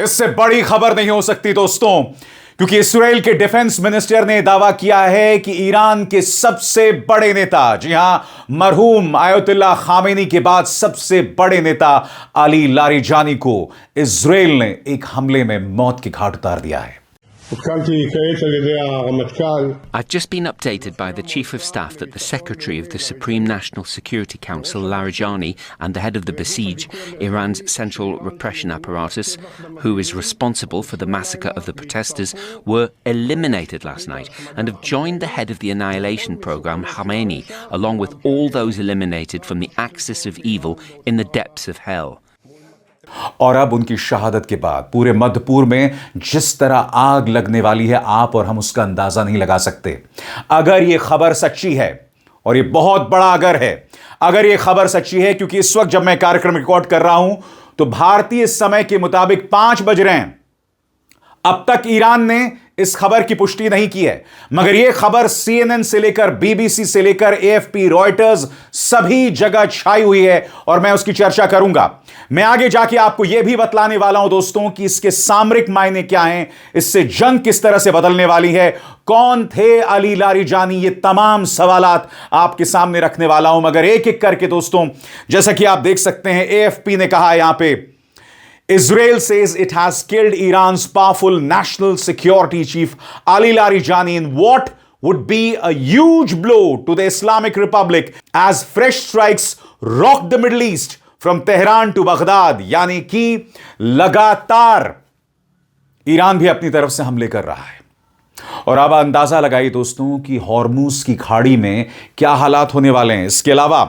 इससे बड़ी खबर नहीं हो सकती दोस्तों, क्योंकि इस्राएल के डिफेंस मिनिस्टर ने दावा किया है कि ईरान के सबसे बड़े नेता, जी हां, मरहूम आयतुल्लाह खामेनी के बाद सबसे बड़े नेता अली लारिजानी को इस्राएल ने एक हमले में मौत के घाट उतार दिया है। I've just been updated by the Chief of Staff that the Secretary of the Supreme National Security Council, Larijani, and the head of the Basij, Iran's central repression apparatus, who is responsible for the massacre of the protesters, were eliminated last night and have joined the head of the annihilation program, Khamenei, along with all those eliminated from the axis of evil in the depths of hell. और अब उनकी शहादत के बाद पूरे मध्य पूर्व में जिस तरह आग लगने वाली है, आप और हम उसका अंदाजा नहीं लगा सकते। अगर यह खबर सच्ची है, और यह बहुत बड़ा अगर यह खबर सच्ची है, क्योंकि इस वक्त जब मैं कार्यक्रम रिकॉर्ड कर रहा हूं तो भारतीय समय के मुताबिक 5 बज रहे हैं। अब तक ईरान ने इस खबर की पुष्टि नहीं की है, मगर यह खबर CNN से लेकर BBC से लेकर AFP, रॉयटर्स सभी जगह छाई हुई है और मैं उसकी चर्चा करूंगा। मैं आगे जाके आपको यह भी बतलाने वाला हूं दोस्तों कि इसके सामरिक मायने क्या हैं, इससे जंग किस तरह से बदलने वाली है, कौन थे अली लारिजानी, ये तमाम सवालात आपके सामने रखने वाला हूं। मगर एक एक करके दोस्तों, जैसा कि आप देख सकते हैं, AFP ने कहा यहां पे, Israel says it has killed Iran's powerful national security chief Ali Larijani in what would be a huge blow to the Islamic Republic as fresh strikes rock the Middle East from Tehran to Baghdad। यानी कि लगातार Iran भी अपनी तरफ से हमले कर रहा है। और अब अंदाजा लगाइए दोस्तों कि हॉर्मुज की खाड़ी में क्या हालात होने वाले हैं। इसके अलावा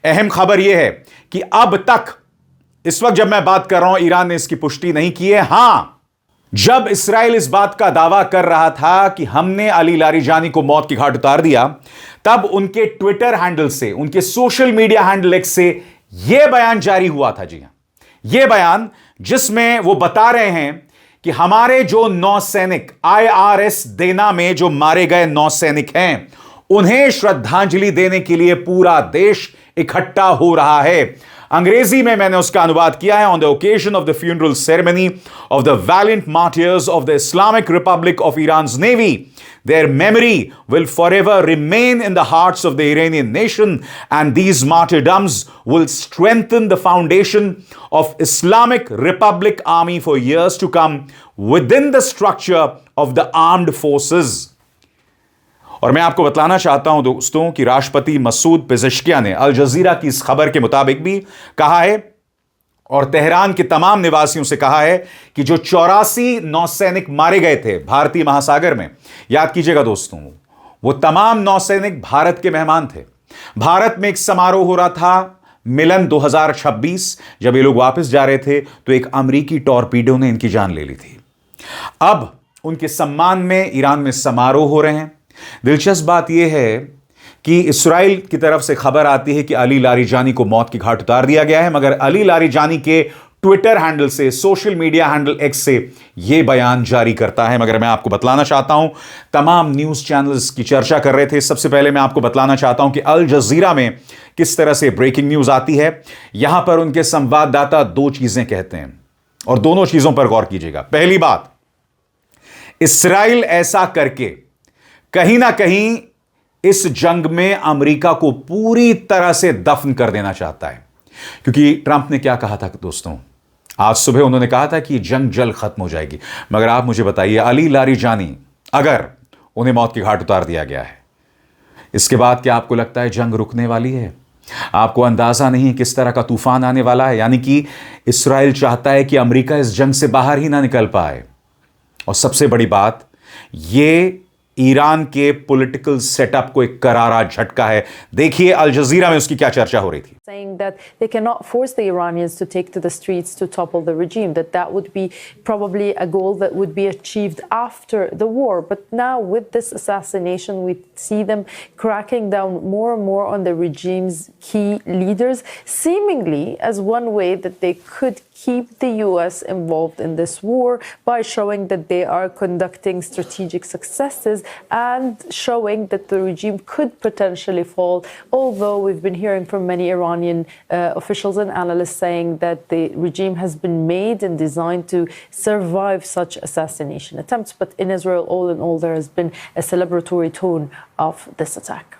अहम खबर यह है कि अब तक, इस वक्त जब मैं बात कर रहा हूं, ईरान ने इसकी पुष्टि नहीं की है। हां, जब इस्राएल इस बात का दावा कर रहा था कि हमने अली लारिजानी को मौत की घाट उतार दिया, तब उनके ट्विटर हैंडल से, उनके सोशल मीडिया हैंडल एक्स से यह बयान जारी हुआ था। जी हां, यह बयान जिसमें वो बता रहे हैं कि हमारे जो नौसैनिक IRS देना में जो मारे गए नौसैनिक हैं, उन्हें श्रद्धांजलि देने के लिए पूरा देश इकट्ठा हो रहा है। अंग्रेजी में मैंने उसका अनुवाद किया है। On the occasion of the funeral ceremony of the valiant martyrs of the Islamic Republic of Iran's Navy, their memory will forever remain in the hearts of the Iranian nation, and these martyrdoms will strengthen the foundation of Islamic Republic Army for years to come within the structure of the armed forces। और मैं आपको बतलाना चाहता हूं दोस्तों कि राष्ट्रपति Masood Pezeshkian ने अल जजीरा की इस खबर के मुताबिक भी कहा है और तेहरान के तमाम निवासियों से कहा है कि जो 84 नौसैनिक मारे गए थे भारतीय महासागर में, याद कीजिएगा दोस्तों, वो तमाम नौसैनिक भारत के मेहमान थे। भारत में एक समारोह हो रहा था, मिलन 2026। जब ये लोग वापस जा रहे थे तो एक अमेरिकी टॉर्पीडो ने इनकी जान ले ली थी। अब उनके सम्मान में ईरान में समारोह हो रहे हैं। दिलचस्प बात यह है कि इस्राएल की तरफ से खबर आती है कि अली लारिजानी को मौत की घाट उतार दिया गया है, मगर अली लारिजानी के ट्विटर हैंडल से, सोशल मीडिया हैंडल एक्स से यह बयान जारी करता है। मगर मैं आपको बतलाना चाहता हूं, तमाम न्यूज चैनल्स की चर्चा कर रहे थे। सबसे पहले मैं आपको बतलाना चाहता हूं कि अल जजीरा में किस तरह से ब्रेकिंग न्यूज आती है। यहां पर उनके संवाददाता 2 चीजें कहते हैं और दोनों चीजों पर गौर कीजिएगा। पहली बात, इस्राएल ऐसा करके कहीं ना कहीं इस जंग में अमेरिका को पूरी तरह से दफन कर देना चाहता है, क्योंकि ट्रंप ने क्या कहा था दोस्तों, आज सुबह उन्होंने कहा था कि जंग जल्द खत्म हो जाएगी। मगर आप मुझे बताइए, अली लारिजानी, अगर उन्हें मौत की घाट उतार दिया गया है, इसके बाद क्या आपको लगता है जंग रुकने वाली है? आपको अंदाजा नहीं किस तरह का तूफान आने वाला है। यानी कि इस्राएल चाहता है कि अमेरिका इस जंग से बाहर ही ना निकल पाए। और सबसे बड़ी बात, यह ईरान के पॉलिटिकल सेटअप को एक करारा झटका है। देखिए अल जजीरा में उसकी क्या चर्चा हो रही थी। Saying that they cannot force the Iranians to take to the streets to topple the regime, that would be probably a goal that would be achieved after the war. But now with this assassination, we see them cracking down more and more on the regime's key leaders, seemingly as one way that they could keep the US involved in this war by showing that they are conducting strategic successes forces and showing that the regime could potentially fall, although we've been hearing from many Iranian officials and analysts saying that the regime has been made and designed to survive such assassination attempts. But in Israel, all in all, there has been a celebratory tone of this attack.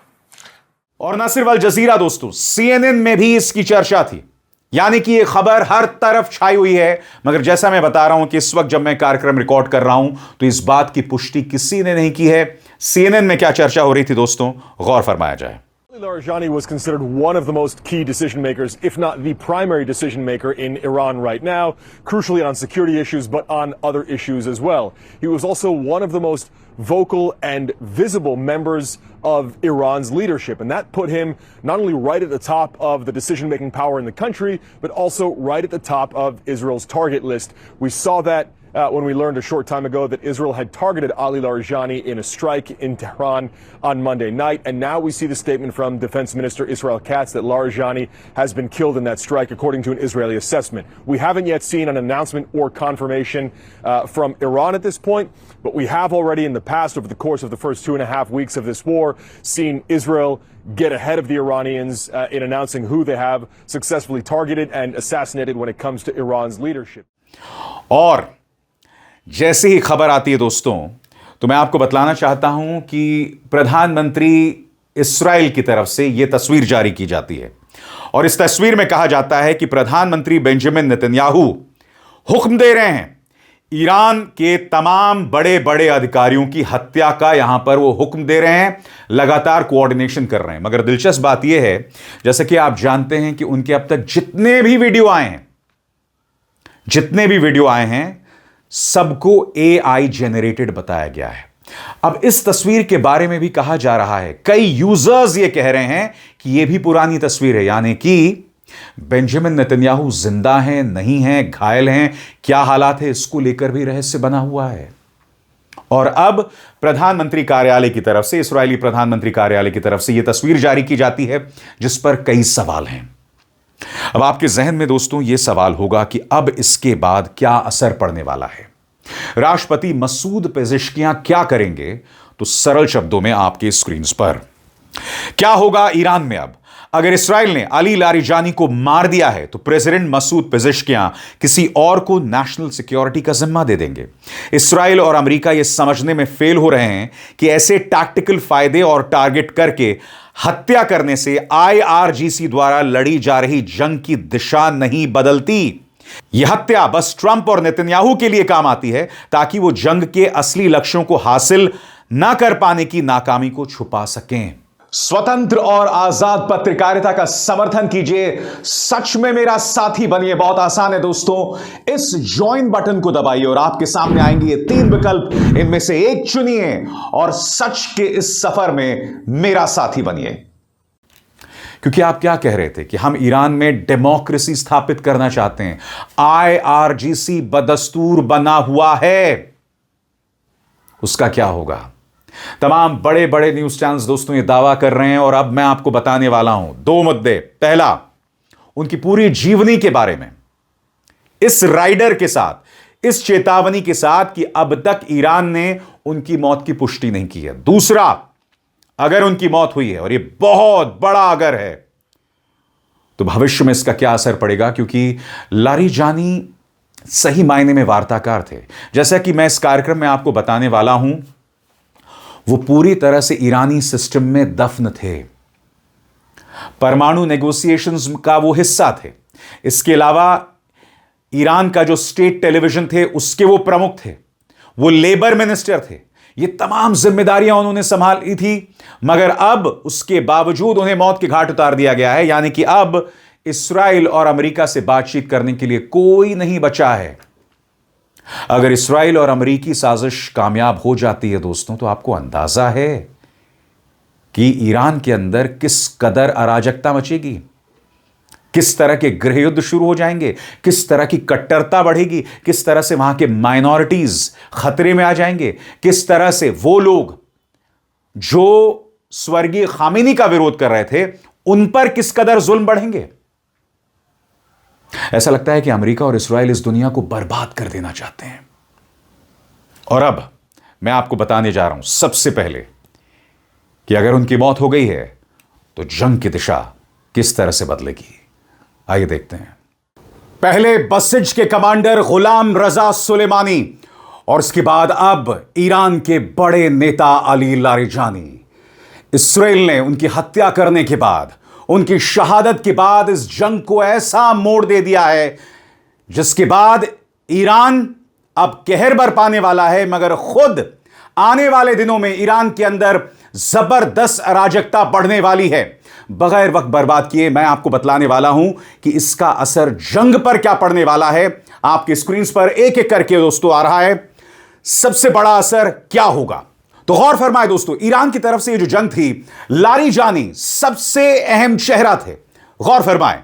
और न सिर्फ अल जजीरा दोस्तों, CNN में भी इसकी चर्चा थी। यानी कि यह खबर हर तरफ छाई हुई है। मगर जैसा मैं बता रहा हूं कि इस वक्त जब मैं कार्यक्रम रिकॉर्ड कर रहा हूं तो इस बात की पुष्टि किसी ने नहीं की है। CNN में क्या चर्चा हो रही थी दोस्तों, गौर फरमाया जाए। Larijani was considered one of the most key decision makers, if not the primary decision maker in Iran right now, crucially on security issues, but on other issues as well. He was also one of the most vocal and visible members of Iran's leadership, and that put him not only right at the top of the decision-making power in the country, but also right at the top of Israel's target list. We saw that when we learned a short time ago that Israel had targeted Ali Larijani in a strike in Tehran on Monday night. And now we see the statement from Defense Minister Israel Katz that Larijani has been killed in that strike, according to an Israeli assessment. We haven't yet seen an announcement or confirmation from Iran at this point, but we have already in the past, over the course of the first 2.5 weeks of this war, seen Israel get ahead of the Iranians in announcing who they have successfully targeted and assassinated when it comes to Iran's leadership. और जैसे ही खबर आती है दोस्तों, तो मैं आपको बतलाना चाहता हूं कि प्रधानमंत्री इस्राएल की तरफ से यह तस्वीर जारी की जाती है और इस तस्वीर में कहा जाता है कि प्रधानमंत्री बेंजामिन नेतन्याहू हुक्म दे रहे हैं ईरान के तमाम बड़े बड़े अधिकारियों की हत्या का। यहां पर वो हुक्म दे रहे हैं, लगातार कोऑर्डिनेशन कर रहे हैं। मगर दिलचस्प बात यह है, जैसे कि आप जानते हैं कि उनके अब तक जितने भी वीडियो आए हैं सबको AI जेनरेटेड बताया गया है। अब इस तस्वीर के बारे में भी कहा जा रहा है, कई यूजर्स ये कह रहे हैं कि यह भी पुरानी तस्वीर है, यानी कि बेंजामिन नेतन्याहू जिंदा हैं, नहीं हैं, घायल हैं, क्या हालात है, इसको लेकर भी रहस्य बना हुआ है। और अब प्रधानमंत्री कार्यालय की तरफ से, इस्राएली प्रधानमंत्री कार्यालय की तरफ से यह तस्वीर जारी की जाती है जिस पर कई सवाल हैं। अब आपके जहन में दोस्तों यह सवाल होगा कि अब इसके बाद क्या असर पड़ने वाला है, राष्ट्रपति मसूद पेज़ेश्कियां क्या करेंगे। तो सरल शब्दों में आपके स्क्रीन पर क्या होगा ईरान में। अब अगर इस्राएल ने अली लारिजानी को मार दिया है तो प्रेसिडेंट मसूद पेज़ेश्कियां किसी और को नेशनल सिक्योरिटी का जिम्मा दे देंगे। इस्राएल और अमेरिका यह समझने में फेल हो रहे हैं कि ऐसे टैक्टिकल फायदे और टारगेट करके हत्या करने से IRGC द्वारा लड़ी जा रही जंग की दिशा नहीं बदलती। यह हत्या बस ट्रंप और नेतन्याहू के लिए काम आती है ताकि वो जंग के असली लक्ष्यों को हासिल ना कर पाने की नाकामी को छुपा सकें। स्वतंत्र और आजाद पत्रकारिता का समर्थन कीजिए, सच में मेरा साथी बनिए। बहुत आसान है दोस्तों, इस ज्वाइन बटन को दबाइए और आपके सामने आएंगे ये 3 विकल्प, इनमें से एक चुनिए और सच के इस सफर में मेरा साथी बनिए। क्योंकि आप क्या कह रहे थे कि हम ईरान में डेमोक्रेसी स्थापित करना चाहते हैं। IRGC बदस्तूर बना हुआ है, उसका क्या होगा। तमाम बड़े बड़े न्यूज चैनल्स दोस्तों ये दावा कर रहे हैं और अब मैं आपको बताने वाला हूं 2 मुद्दे। पहला, उनकी पूरी जीवनी के बारे में, इस राइडर के साथ, इस चेतावनी के साथ कि अब तक ईरान ने उनकी मौत की पुष्टि नहीं की है। दूसरा, अगर उनकी मौत हुई है, और यह बहुत बड़ा अगर है, तो भविष्य में इसका क्या असर पड़ेगा। क्योंकि लारिजानी सही मायने में वार्ताकार थे। जैसा कि मैं इस कार्यक्रम में आपको बताने वाला हूं, वो पूरी तरह से ईरानी सिस्टम में दफन थे, परमाणु नेगोशिएशंस का वो हिस्सा थे। इसके अलावा ईरान का जो स्टेट टेलीविजन थे उसके वो प्रमुख थे, वो लेबर मिनिस्टर थे। ये तमाम जिम्मेदारियां उन्होंने संभाली थी, मगर अब उसके बावजूद उन्हें मौत के घाट उतार दिया गया है। यानी कि अब इस्राएल और अमेरिका से बातचीत करने के लिए कोई नहीं बचा है। अगर इस्राएल और अमेरिकी साजिश कामयाब हो जाती है दोस्तों, तो आपको अंदाजा है कि ईरान के अंदर किस कदर अराजकता मचेगी, किस तरह के गृह युद्ध शुरू हो जाएंगे, किस तरह की कट्टरता बढ़ेगी, किस तरह से वहां के माइनॉरिटीज खतरे में आ जाएंगे, किस तरह से वो लोग जो स्वर्गीय खामेनी का विरोध कर रहे थे उन पर किस कदर जुल्म बढ़ेंगे। ऐसा लगता है कि अमेरिका और इस्राएल इस दुनिया को बर्बाद कर देना चाहते हैं। और अब मैं आपको बताने जा रहा हूं सबसे पहले कि अगर उनकी मौत हो गई है तो जंग की दिशा किस तरह से बदलेगी। आइए देखते हैं। पहले बसिज के कमांडर गुलाम रजा सुलेमानी और इसके बाद अब ईरान के बड़े नेता अली लारिजानी। इस्राएल ने उनकी हत्या करने के बाद, उनकी शहादत के बाद इस जंग को ऐसा मोड़ दे दिया है जिसके बाद ईरान अब कहर बरपाने वाला है, मगर खुद आने वाले दिनों में ईरान के अंदर जबरदस्त अराजकता बढ़ने वाली है। बगैर वक्त बर्बाद किए मैं आपको बतलाने वाला हूं कि इसका असर जंग पर क्या पड़ने वाला है। आपकी स्क्रीन पर एक एक करके दोस्तों आ रहा है। सबसे बड़ा असर क्या होगा, तो गौर फरमाए दोस्तों। ईरान की तरफ से ये जो जंग थी, लारिजानी सबसे अहम चेहरा थे। गौर फरमाए,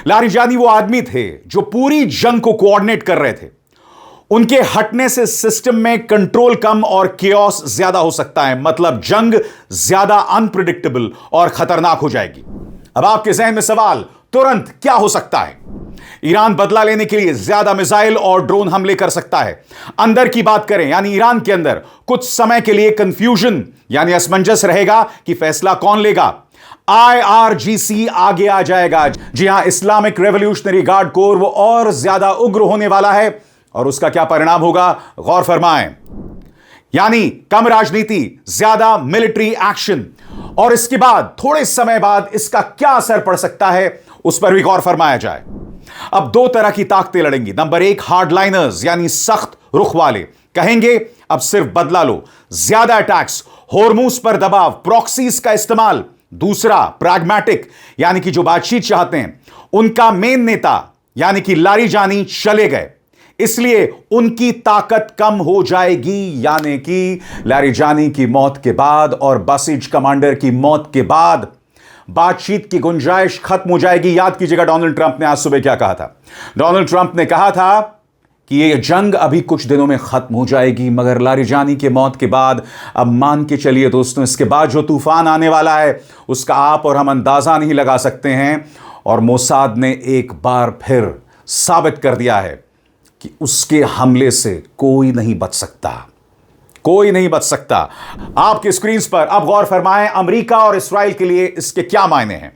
लारिजानी वो आदमी थे जो पूरी जंग को कोऑर्डिनेट कर रहे थे। उनके हटने से सिस्टम में कंट्रोल कम और केओस ज्यादा हो सकता है, मतलब जंग ज्यादा अनप्रिडिक्टेबल और खतरनाक हो जाएगी। अब आपके जहन में सवाल तुरंत क्या हो सकता है? ईरान बदला लेने के लिए ज्यादा मिसाइल और ड्रोन हमले कर सकता है। अंदर की बात करें, यानी ईरान के अंदर कुछ समय के लिए कंफ्यूजन यानी असमंजस रहेगा कि फैसला कौन लेगा। IRGC आगे आ जाएगा। जी हां, इस्लामिक रेवोल्यूशनरी गार्ड कोर वो और ज्यादा उग्र होने वाला है और उसका क्या परिणाम होगा, गौर फरमाएं। यानी कम राजनीति, ज्यादा मिलिट्री एक्शन, और इसके बाद थोड़े समय बाद इसका क्या असर पड़ सकता है उस पर भी गौर फरमाया जाए। अब दो तरह की ताकतें लड़ेंगी। नंबर एक, हार्डलाइनर्स यानी सख्त रुख वाले कहेंगे अब सिर्फ बदला लो, ज्यादा अटैक्स, होर्मुज पर दबाव, प्रॉक्सीज का इस्तेमाल। दूसरा, प्रैग्मेटिक यानी कि जो बातचीत चाहते हैं। उनका मेन नेता यानी कि लारिजानी चले गए, इसलिए उनकी ताकत कम हो जाएगी। यानी कि लारिजानी की मौत के बाद और बसिज कमांडर की मौत के बाद बातचीत की गुंजाइश खत्म हो जाएगी। याद कीजिएगा डोनाल्ड ट्रंप ने आज सुबह क्या कहा था। डोनाल्ड ट्रंप ने कहा था कि ये जंग अभी कुछ दिनों में खत्म हो जाएगी, मगर लारिजानी के मौत के बाद अब मान के चलिए दोस्तों, इसके बाद जो तूफान आने वाला है उसका आप और हम अंदाजा नहीं लगा सकते हैं। और मोसाद ने एक बार फिर साबित कर दिया है कि उसके हमले से कोई नहीं बच सकता, कोई नहीं बच सकता। आपके स्क्रीन पर अब गौर फरमाएं, अमेरिका और इस्राएल के लिए इसके क्या मायने हैं।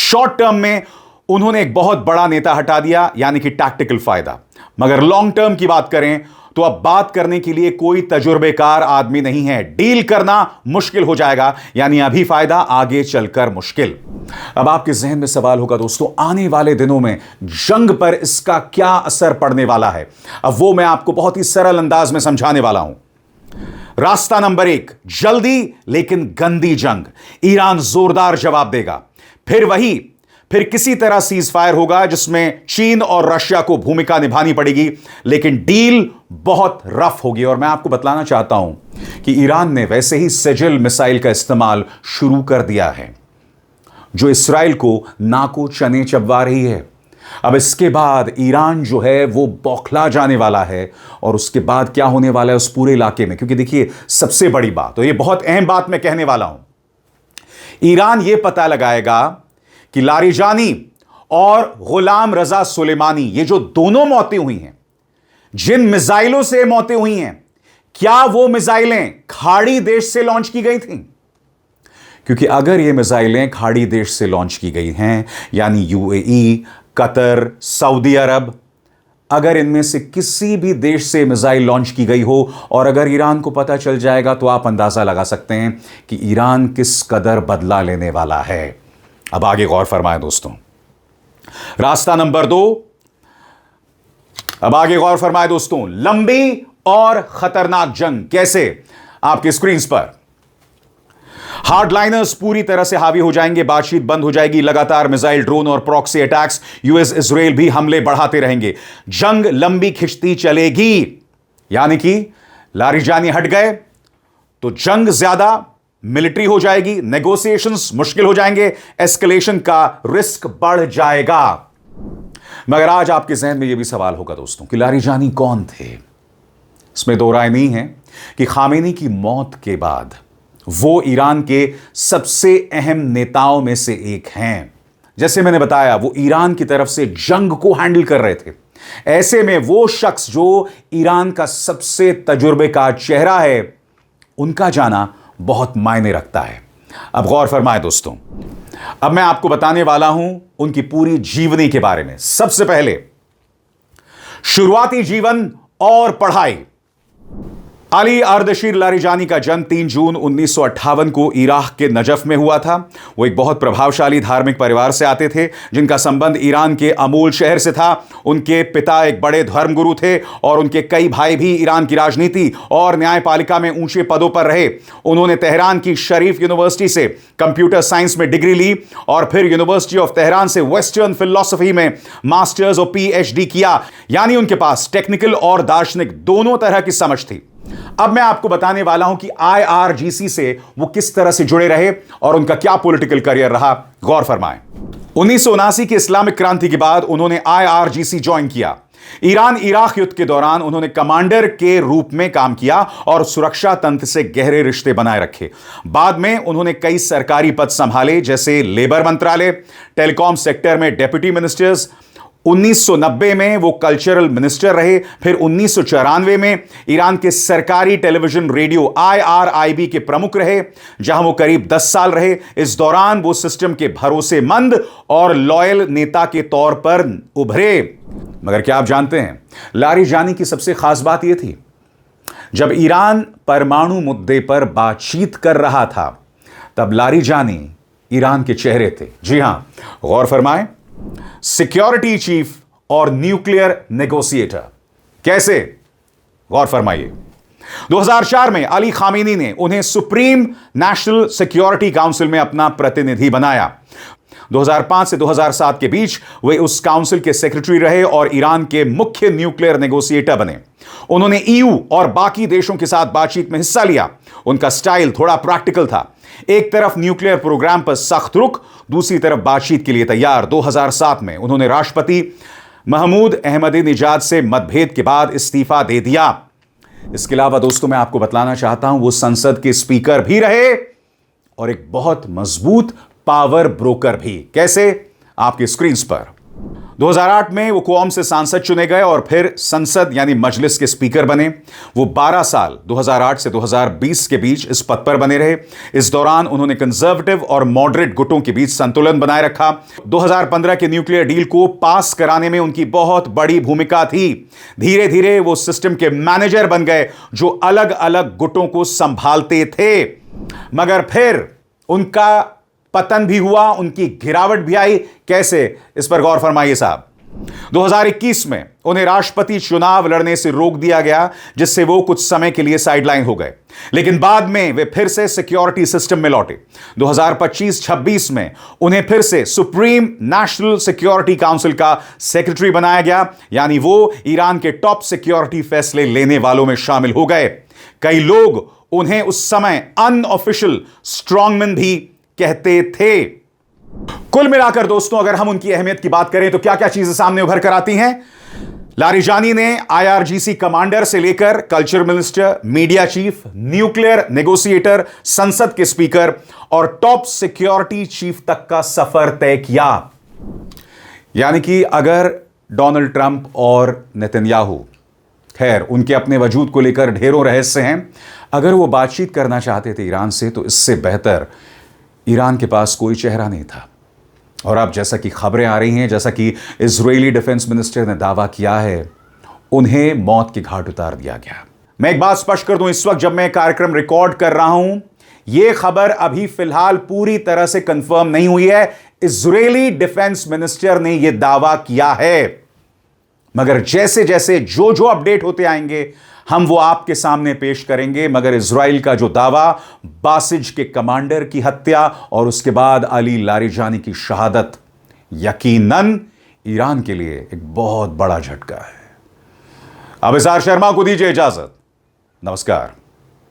शॉर्ट टर्म में उन्होंने एक बहुत बड़ा नेता हटा दिया, यानी कि टैक्टिकल फायदा, मगर लॉन्ग टर्म की बात करें तो अब बात करने के लिए कोई तजुर्बेकार आदमी नहीं है। डील करना मुश्किल हो जाएगा, यानी अभी फायदा, आगे चलकर मुश्किल। अब आपके जहन में सवाल होगा दोस्तों, आने वाले दिनों में जंग पर इसका क्या असर पड़ने वाला है। अब वो मैं आपको बहुत ही सरल अंदाज में समझाने वाला हूं। रास्ता नंबर एक, जल्दी लेकिन गंदी जंग। ईरान जोरदार जवाब देगा, फिर किसी तरह सीज फायर होगा जिसमें चीन और रशिया को भूमिका निभानी पड़ेगी, लेकिन डील बहुत रफ होगी। और मैं आपको बतलाना चाहता हूं कि ईरान ने वैसे ही सेजल मिसाइल का इस्तेमाल शुरू कर दिया है, जो इसराइल को नाको चने चबवा रही है। अब इसके बाद ईरान जो है वो बौखला जाने वाला है, और उसके बाद क्या होने वाला है उस पूरे इलाके में। क्योंकि देखिए, सबसे बड़ी बात, और ये बहुत अहम बात मैं कहने वाला हूं, ईरान ये पता लगाएगा कि लारिजानी और गुलाम रजा सुलेमानी, ये जो दोनों मौतें हुई हैं, जिन मिसाइलों से मौतें हुई हैं, क्या वो मिसाइलें खाड़ी देश से लॉन्च की गई थीं? क्योंकि अगर ये मिसाइलें खाड़ी देश से लॉन्च की गई हैं, यानी UAE, कतर, सऊदी अरब, अगर इनमें से किसी भी देश से मिसाइल लॉन्च की गई हो और अगर ईरान को पता चल जाएगा, तो आप अंदाजा लगा सकते हैं कि ईरान किस कदर बदला लेने वाला है। अब आगे गौर फरमाएं दोस्तों। रास्ता नंबर 2, अब आगे गौर फरमाएं दोस्तों, लंबी और खतरनाक जंग कैसे। आपकी स्क्रीन पर हार्डलाइनर्स पूरी तरह से हावी हो जाएंगे, बातचीत बंद हो जाएगी, लगातार मिसाइल, ड्रोन और प्रॉक्सी अटैक्स, यूएस इजराइल भी हमले बढ़ाते रहेंगे, जंग लंबी खिंचती चलेगी। यानी कि लारिजानी हट गए तो जंग ज्यादा मिलिट्री हो जाएगी, नेगोशिएशंस मुश्किल हो जाएंगे, एस्केलेशन का रिस्क बढ़ जाएगा। मगर आज आपके जहन में यह भी सवाल होगा दोस्तों कि लारिजानी कौन थे। इसमें दो राय नहीं है कि खामेनी की मौत के बाद वो ईरान के सबसे अहम नेताओं में से एक हैं। जैसे मैंने बताया, वो ईरान की तरफ से जंग को हैंडल कर रहे थे, ऐसे में वो शख्स जो ईरान का सबसे तजुर्बेकार चेहरा है, उनका जाना बहुत मायने रखता है। अब गौर फरमाएं दोस्तों, अब मैं आपको बताने वाला हूं उनकी पूरी जीवनी के बारे में। सबसे पहले शुरुआती जीवन और पढ़ाई। अली अर्दशीर लारिजानी का जन्म 3 जून 1958 को इराक के नजफ में हुआ था। वो एक बहुत प्रभावशाली धार्मिक परिवार से आते थे, जिनका संबंध ईरान के अमूल शहर से था। उनके पिता एक बड़े धर्मगुरु थे और उनके कई भाई भी ईरान की राजनीति और न्यायपालिका में ऊंचे पदों पर रहे। उन्होंने तेहरान की शरीफ यूनिवर्सिटी से कंप्यूटर साइंस में डिग्री ली और फिर यूनिवर्सिटी ऑफ तेहरान से वेस्टर्न फिलॉसफी में मास्टर्स और PhD किया। यानी उनके पास टेक्निकल और दार्शनिक दोनों तरह की समझ थी। अब मैं आपको बताने वाला हूं कि IRGC से वो किस तरह से जुड़े रहे और उनका क्या पॉलिटिकल करियर रहा। गौर फरमाएं, 1979 की इस्लामिक क्रांति के बाद उन्होंने IRGC ज्वाइन किया। ईरान इराक युद्ध के दौरान उन्होंने कमांडर के रूप में काम किया और सुरक्षा तंत्र से गहरे रिश्ते बनाए रखे। बाद में उन्होंने कई सरकारी पद संभाले, जैसे लेबर मंत्रालय, टेलीकॉम सेक्टर में डेप्यूटी मिनिस्टर्स। 1990 में वो कल्चरल मिनिस्टर रहे। फिर 1994 में ईरान के सरकारी टेलीविजन रेडियो IRIB के प्रमुख रहे, जहां वो करीब 10 साल रहे। इस दौरान वो सिस्टम के भरोसेमंद और लॉयल नेता के तौर पर उभरे। मगर क्या आप जानते हैं, लारिजानी की सबसे खास बात यह थी, जब ईरान परमाणु मुद्दे पर बातचीत कर रहा था, तब लारिजानी ईरान के चेहरे थे। जी हां, गौर फरमाएं, सिक्योरिटी चीफ और न्यूक्लियर नेगोशिएटर। कैसे? गौर फरमाइए। 2004 में अली खामेनी ने उन्हें सुप्रीम नेशनल सिक्योरिटी काउंसिल में अपना प्रतिनिधि बनाया। 2005 से 2007 के बीच वे उस काउंसिल के सेक्रेटरी रहे और ईरान के मुख्य न्यूक्लियर नेगोशिएटर बने। उन्होंने EU और बाकी देशों के साथ बातचीत में हिस्सा लिया। उनका स्टाइल थोड़ा प्रैक्टिकल था। एक तरफ न्यूक्लियर प्रोग्राम पर सख्त रुख, दूसरी तरफ बातचीत के लिए तैयार। 2007 में उन्होंने राष्ट्रपति महमूद अहमदीनेजाद से मतभेद के बाद इस्तीफा दे दिया। इसके अलावा दोस्तों, मैं आपको बतलाना चाहता हूं, वो संसद के स्पीकर भी रहे और एक बहुत मजबूत पावर ब्रोकर भी। कैसे? आपकी स्क्रीन पर। 2008 में वो क्वॉम से सांसद चुने गए और फिर संसद यानी मजलिस के स्पीकर बने। वो 12 साल 2008 से 2020 के बीच इस पद पर बने रहे। इस दौरान उन्होंने कंजर्वेटिव और मॉडरेट गुटों के बीच संतुलन बनाए रखा। 2015 के न्यूक्लियर डील को पास कराने में उनकी बहुत बड़ी भूमिका थी। धीरे धीरे वो सिस्टम के मैनेजर बन गए जो अलग अलग गुटों को संभालते थे। मगर फिर उनका पतन भी हुआ, उनकी गिरावट भी आई। कैसे? इस पर गौर फरमाइए साहब। 2021 में उन्हें राष्ट्रपति चुनाव लड़ने से रोक दिया गया, जिससे वो कुछ समय के लिए साइडलाइन हो गए। लेकिन बाद में वे फिर से सिक्योरिटी सिस्टम में लौटे। 2025-26 में उन्हें फिर से सुप्रीम नेशनल सिक्योरिटी काउंसिल का सेक्रेटरी बनाया गया, यानी वो ईरान के टॉप सिक्योरिटी फैसले लेने वालों में शामिल हो गए। कई लोग उन्हें उस समय अनऑफिशियल स्ट्रॉन्गमैन भी कहते थे। कुल मिलाकर दोस्तों, अगर हम उनकी अहमियत की बात करें तो क्या क्या चीजें सामने उभर कर आती हैं। लारिजानी ने IRGC कमांडर से लेकर culture minister, media chief, nuclear negotiator, संसद के स्पीकर और टॉप सिक्योरिटी चीफ तक का सफर तय किया। यानी कि अगर डोनाल्ड ट्रंप और नेतन्याहू, खैर उनके अपने वजूद को लेकर ढेरों रहस्य हैं, अगर वो बातचीत करना चाहते थे ईरान से, तो इससे बेहतर ईरान के पास कोई चेहरा नहीं था। और अब जैसा कि खबरें आ रही हैं, जैसा कि इजरायली डिफेंस मिनिस्टर ने दावा किया है, उन्हें मौत के घाट उतार दिया गया। मैं एक बात स्पष्ट कर दूं, इस वक्त जब मैं कार्यक्रम रिकॉर्ड कर रहा हूं, यह खबर अभी फिलहाल पूरी तरह से कंफर्म नहीं हुई है। इजरायली डिफेंस मिनिस्टर ने यह दावा किया है, मगर जैसे जैसे जो जो अपडेट होते आएंगे हम वो आपके सामने पेश करेंगे। मगर इजराइल का जो दावा, बासिज के कमांडर की हत्या और उसके बाद अली लारिजानी की शहादत, यकीनन ईरान के लिए एक बहुत बड़ा झटका है। अब इज़हार शर्मा को दीजिए इजाजत। नमस्कार।